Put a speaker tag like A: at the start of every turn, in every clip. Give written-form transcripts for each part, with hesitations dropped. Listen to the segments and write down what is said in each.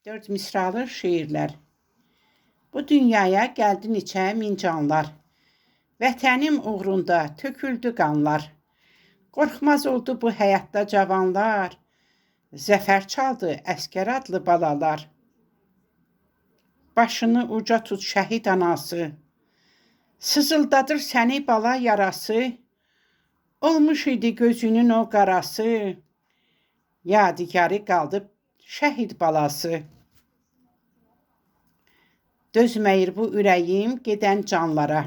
A: Dörd misralı şeirlər. Bu dünyaya gəldi neçə min canlar. Vətənim uğrunda töküldü qanlar. Qorxmaz oldu bu həyatda cavanlar. Zəfər çaldı əskər adlı balalar. Başını uca tut şəhid anası. Sızıldadır səni bala yarası. Olmuş idi gözünün o qarası. Yadigarı qaldı şəhid balası. Dözməyir bu ürəyim gedən canlara.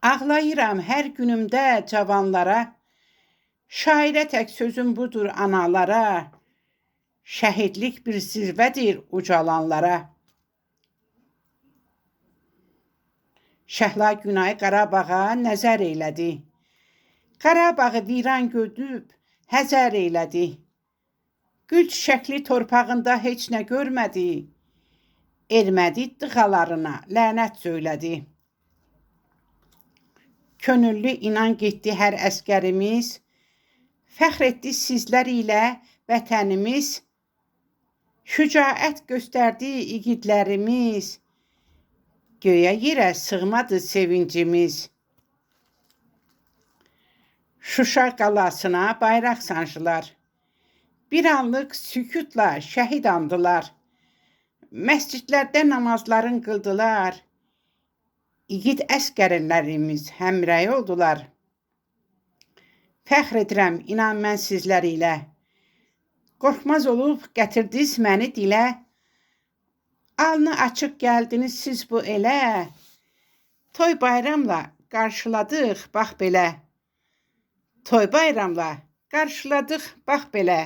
A: Ağlayıram hər günümdə cavanlara. Şairə tək sözüm budur analara. Şəhidlik bir zirvədir ucalanlara. Şəhla Günay Qarabağa nəzər eylədi. Qarabağı viran gördüb həzər eylədi. Gül çiçəkli torpağında heç nə görmədi. Ermədi dığalarına lənət söylədi. Könüllü inan getdi hər əskərimiz. Fəxr etdi sizlər ilə vətənimiz. Şücaət göstərdi igidlərimiz. Göyə yerə sığmadı sevincimiz. Şuşa qalasına bayraq sancdılar. Bir anlıq sükutla şəhid andılar. Məscidlərdə namazların qıldılar. İgid əskərlərimiz həmrəy oldular. Fəxr edirəm inan mən sizlər ilə. Qorxmaz olub gətirdiniz məni dilə. Alnı açıq gəldiniz siz bu elə. Toy bayramla qarşıladıq bax belə. Toy bayramla qarşıladıq bax belə.